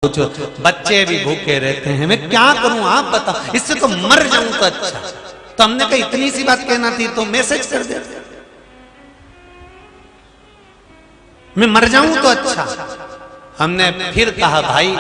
कुछ बच्चे भी भूखे रहते हैं, मैं क्या करूं आप बताओ, इससे तो मर जाऊं तो अच्छा। तो हमने कहा इतनी सी बात कहना थी तो मैसेज कर देते, मैं मर जाऊं तो अच्छा। हमने फिर कहा भाई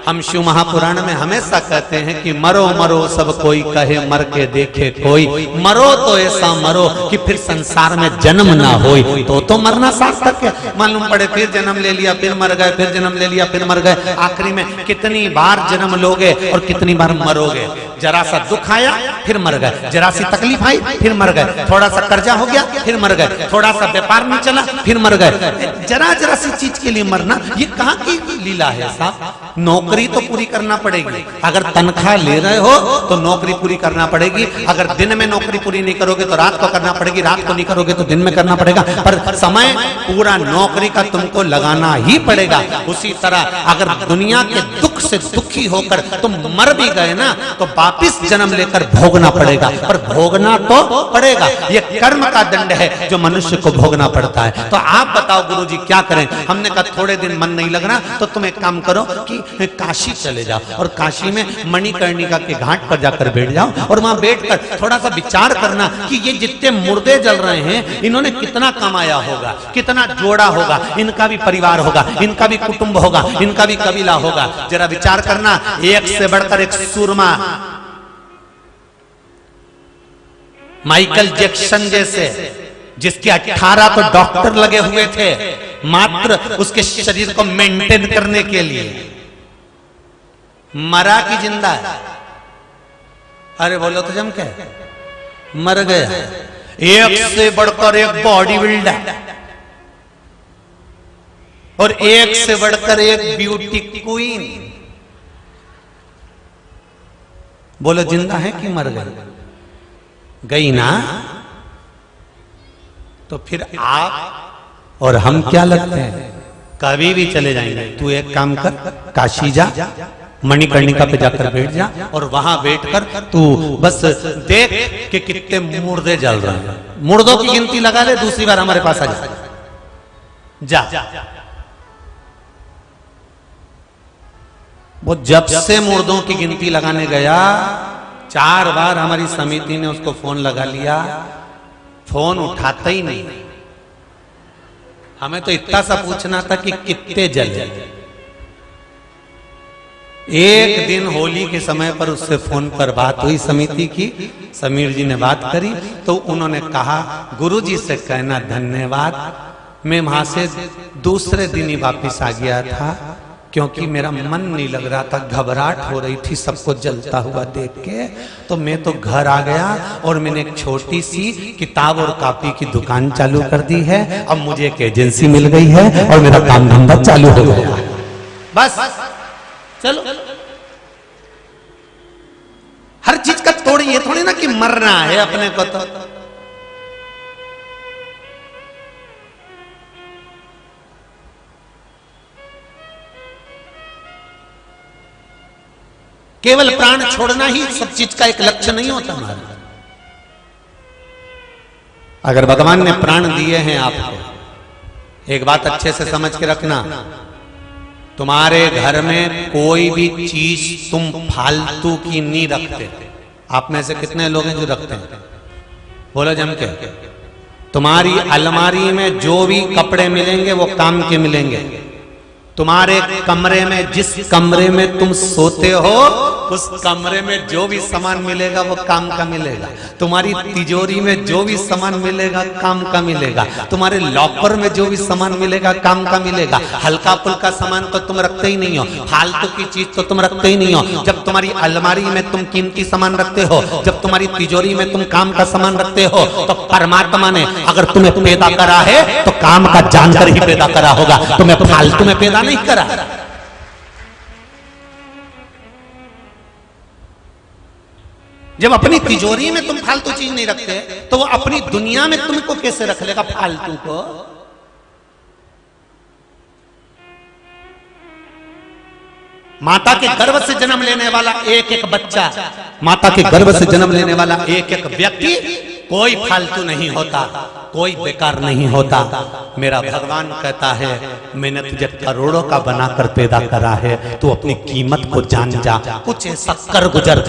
हम शिव महापुराण में हमेशा कहते हैं कि मरो मरो सब कोई कहे मर के देखे कोई, मरो तो ऐसा मरो कि फिर संसार में जन्म ना होई, तो मरना सार्थक है। मालूम पड़े फिर जन्म ले लिया फिर मर गए, फिर जन्म ले लिया फिर मर गए, आखिरी में कितनी बार जन्म लोगे और कितनी बार मरोगे। जरा सा दुख आया फिर मर गए, जरा सी तकलीफ आई फिर मर गए, थोड़ा सा कर्जा हो गया फिर मर गए, थोड़ा सा व्यापार नहीं चला फिर मर गए। जरा जरा सी चीज के लिए मरना ये कहाँ की लीला है साहब। नौकरी तो पूरी करना पड़ेगी, अगर तनख्वाह ले रहे हो तो नौकरी पूरी करना पड़ेगी, अगर दिन में नौकरी पूरी नहीं करोगे तो रात को करना पड़ेगी, रात को नहीं करोगे तो दिन में करना पड़ेगा, पर समय पूरा नौकरी का तुमको लगाना ही पड़ेगा। उसी तरह अगर दुनिया के दुख से दुखी होकर तुम मर भी गए ना तो वापिस जन्म लेकर भोगना पड़ेगा, पर भोगना तो पड़ेगा, ये कर्म का दंड है जो मनुष्य को भोगना पड़ता है। तो आप बताओ गुरुजी क्या करें। हमने कहा थोड़े दिन मन नहीं लगना तो तुम एक काम करो कि काशी चले जाओ और काशी में मणिकर्णिका के घाट पर जाकर बैठ जाओ और वहां बैठकर थोड़ा सा विचार करना कि ये जितने मुर्दे जल रहे हैं इन्होंने कितना कमाया होगा, कितना जोड़ा होगा, इनका भी परिवार होगा, इनका भी कुटुंब होगा, इनका भी कबीला होगा। जरा विचार करना, एक से बढ़कर एक सूरमा, माइकल जैक्सन जैसे जिसके 18 तो डॉक्टर लगे हुए थे मात्र उसके शरीर को मेंटेन करने के लिए, मरा कि जिंदा है? अरे बोलो तो जम के मर गया। एक से बढ़कर एक बॉडी बिल्डर और एक से बढ़कर एक ब्यूटी क्वीन। बोलो जिंदा है कि मर गई? गई ना। तो फिर आप और हम क्या लगते हैं, कभी भी चले जाएंगे। तू एक काम कर, काशी जा, मणिकर्णिका पे जाकर बैठ जा और वहां बैठकर तू बस देख कि कितने मुर्दे जल रहे हैं, मुर्दों की गिनती लगा ले, दूसरी बार हमारे पास आ जा। वो जब से मुर्दों की गिनती लगाने गया 4 बार हमारी समिति ने उसको फोन लगा लिया, फोन उठाता ही नहीं। हमें तो इतना सा पूछना था कि कितने जले। एक दिन होली के समय पर उससे फोन पर बात हुई समिति की, समीर जी ने बात करी तो उन्होंने कहा गुरुजी से कहना धन्यवाद, मैं वहां से दूसरे दिन ही वापिस आ गया था क्योंकि मेरा मन नहीं लग रहा था, घबराहट हो रही थी सबको जलता हुआ देख के। तो मैं तो घर आ गया और मैंने एक छोटी सी किताब और कॉपी की दुकान चालू कर दी है। अब मुझे एक एजेंसी मिल गई है और मेरा काम धंधा चालू हो गया। बस चलो, हर चीज का तोड़, ये थोड़ी ना कि मरना है अपने को। तो केवल प्राण छोड़ना ही सब चीज का एक लक्ष्य नहीं होता हमारा। अगर भगवान ने प्राण दिए हैं आपको, एक बात अच्छे से समझ के रखना, तुम्हारे घर में कोई भी चीज तुम फालतू की नहीं रखते। आप में से कितने लोग हैं जो रखते हैं? बोलो जम के। तुम्हारी अलमारी में जो भी कपड़े मिलेंगे वो काम के मिलेंगे। तुम्हारे कमरे में, जिस कमरे में तुम सोते हो उस कमरे में जो भी सामान मिलेगा वो काम का मिलेगा। तुम्हारी तिजोरी में जो भी सामान मिलेगा काम का मिलेगा। तुम्हारे लॉकर में जो भी सामान मिलेगा काम का मिलेगा। हल्का फुल्का सामान तो तुम रखते ही नहीं हो, फालतू की चीज तो तुम रखते ही नहीं हो। जब तुम्हारी अलमारी में तुम कीमती सामान रखते हो, जब तुम्हारी तिजोरी में तुम काम का सामान रखते हो, तो परमात्मा ने अगर तुम्हें पैदा करा है तो काम का जानकर ही पैदा करा होगा, तुम्हें फालतू में पैदा नहीं करा। जब अपनी तिजोरी में तुम फालतू चीज नहीं रखते तो वो अपनी दुनिया में तुमको कैसे रख लेगा फालतू को? माता के गर्भ से जन्म लेने वाला एक एक बच्चा, माता के गर्भ से जन्म लेने वाला एक एक व्यक्ति कोई फालतू नहीं होता। कोई बेकार नहीं होता। मेरा भगवान कहता है मैंने तुझे करोड़ों का बनाकर पैदा करा है, तू अपनी कीमत को जान जा। कुछ ऐसा कर गुजर